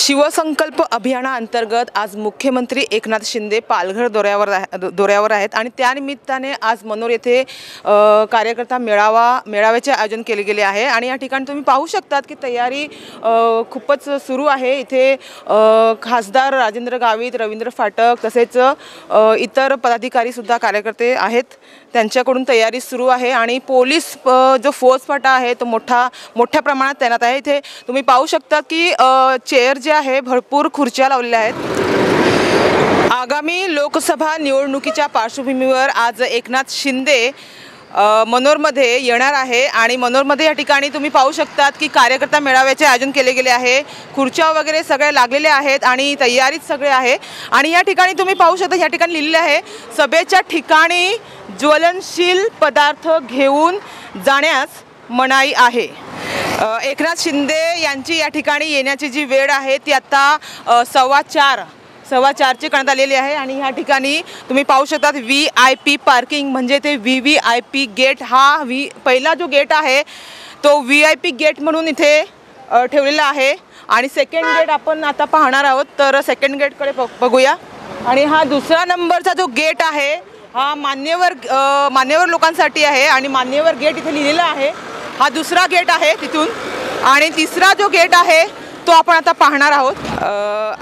शिवसंकल्प अभियानाअंतर्गत आज मुख्यमंत्री एकनाथ शिंदे पालघर दौऱ्यावर आहेत आणि त्यानिमित्ताने आज मनोर येथे कार्यकर्ता मेळाव्याचे आयोजन केले गेले आहे आणि या ठिकाणी तुम्ही पाहू शकतात की तयारी खूपच सुरू आहे। इथे खासदार राजेंद्र गावित, रवींद्र फाटक तसेच इतर पदाधिकारी सुद्धा कार्यकर्ते आहेत, त्यांच्याकडून तयारी सुरू आहे आणि पोलीस जो फौजफाटा आहे तो मोठ्या प्रमाणात तैनात आहे। इथे तुम्ही पाहू शकता की चेअर जे आहे भरपूर खुर्च्या लावलेल्या आहेत। आगामी लोकसभा निवडणुकीच्या पार्श्वभूमीवर आज एकनाथ शिंदे मनोरमध्ये येणार आहे आणि मनोरमध्ये या ठिकाणी तुम्ही पाहू शकतात की कार्यकर्ता मेळाव्याचे आयोजन केले गेले आहे। खुर्च्या वगैरे सगळे लागलेले आहेत आणि तयारीत सगळे आहे आणि या ठिकाणी तुम्ही पाहू शकता या ठिकाणी लिहिलेले आहे सभेच्या ठिकाणी ज्वलनशील पदार्थ घेऊन जाण्यास मनाई आहे। एकनाथ शिंदे यांची या ठिकाणी येण्याची जी वेळ आहे ती आता 4:15 करण्यात आलेली आहे आणि ह्या ठिकाणी तुम्ही पाहू शकता VIP पार्किंग म्हणजे ते VVIP गेट, हा पहिला जो गेट आहे तो VIP गेट म्हणून इथे ठेवलेला आहे आणि सेकंड गेट आपण आता पाहणार आहोत। तर सेकंड गेटकडे बघूया आणि हा दुसरा नंबरचा जो गेट आहे हा मान्यवर लोकांसाठी आहे आणि मान्यवर गेट इथे लिहिलेला आहे। हा दुसरा गेट आहे तिथून आणि तिसरा जो गेट आहे तो आपण आता पाहणार आहोत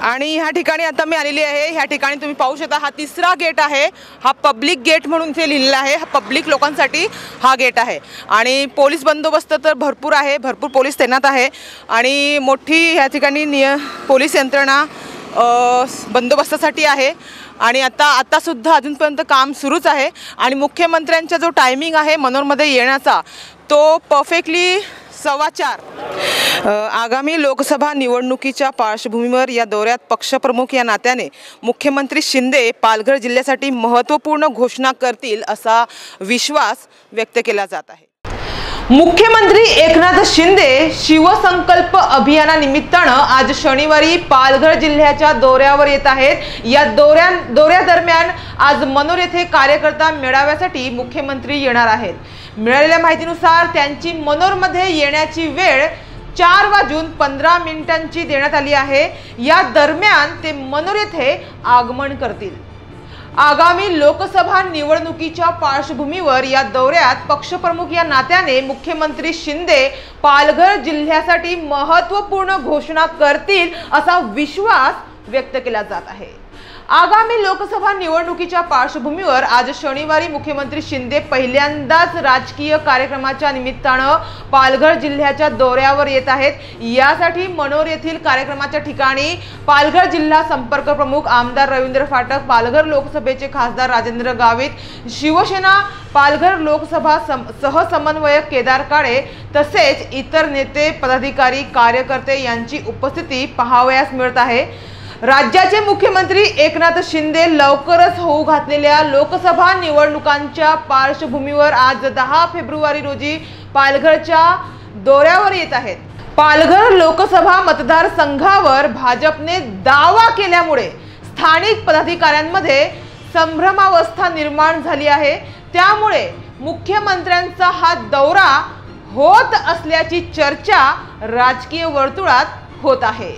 आणि ह्या ठिकाणी आता मी आलेली आहे। ह्या ठिकाणी तुम्ही पाहू शकता हा तिसरा गेट आहे, हा पब्लिक गेट म्हणून इथे लिहिलेला आहे, हा पब्लिक लोकांसाठी हा गेट आहे आणि पोलीस बंदोबस्त तर भरपूर आहे, भरपूर पोलीस तैनात आहे आणि मोठी ह्या ठिकाणी पोलीस यंत्रणा बंदोबस्तासाठी आहे आणि आता सुद्धा अजूनपर्यंत काम सुरूच आहे आणि मुख्यमंत्र्यांचा जो टायमिंग आहे मनोरमध्ये येण्याचा तो परफेक्टली 4:15। आगामी लोकसभा निवडणुकीच्या पार्श्वभूमीवर या दौऱ्यात पक्षप्रमुख या नात्याने मुख्यमंत्री शिंदे पालघर जिल्ह्यासाठी महत्त्वपूर्ण घोषणा करतील असा विश्वास व्यक्त केला जात आहे। मुख्यमंत्री एकनाथ शिंदे शिवसंकल्प अभियानानिमित्ताने आज शनिवारी पालघर जिल्ह्याच्या दौऱ्यावर येत आहेत। या दौऱ्यादरम्यान आज मनोर येथे कार्यकर्ता मेळाव्यासाठी मुख्यमंत्री येणार आहेत। मिळालेल्या माहितीनुसार त्यांची मनोरमध्ये येण्याची वेळ 4:15 देण्यात आली आहे। या दरम्यान ते मनोर येथे आगमन करतील। आगामी लोकसभा निवडणुकीच्या पार्श्वभूमीवर या दौऱ्यात पक्षप्रमुख या नात्याने मुख्यमंत्री शिंदे पालघर जिल्ह्यासाठी महत्त्वपूर्ण घोषणा करतील असा विश्वास व्यक्त केला जात आहे। आगामी लोकसभा निवडणुकीच्या पार्श्वभूमीवर आज शनिवारी मुख्यमंत्री शिंदे पहिल्यांदाच राजकीय कार्यक्रमाच्या निमित्ताने पालघर जिल्ह्याच्या दौऱ्यावर येत आहेत। यासाठी मनोर येथील कार्यक्रमाच्या ठिकाणी पालघर जिल्हा संपर्क प्रमुख आमदार रवींद्र फाटक, पालघर लोकसभेचे खासदार राजेंद्र गावित, शिवसेना पालघर लोकसभा सहसमन्वयक केदार काळे तसेच इतर नेते, पदाधिकारी, कार्यकर्ते यांची उपस्थिती पाहावयास मिळत आहे। राज्याचे मुख्यमंत्री एकनाथ शिंदे लवकरच होऊ घातलेल्या लोकसभा निवडणुकांच्या पार्श्वभूमीवर आज 10 फेब्रुवारी रोजी पालघरच्या दौऱ्यावर येत आहेत। पालघर लोकसभा मतदारसंघावर भाजपने दावा केल्यामुळे स्थानिक पदाधिकाऱ्यांमध्ये संभ्रमावस्था निर्माण झाली आहे। त्यामुळे मुख्यमंत्र्यांचा हा दौरा होत असल्याची चर्चा राजकीय वर्तुळात होत आहे।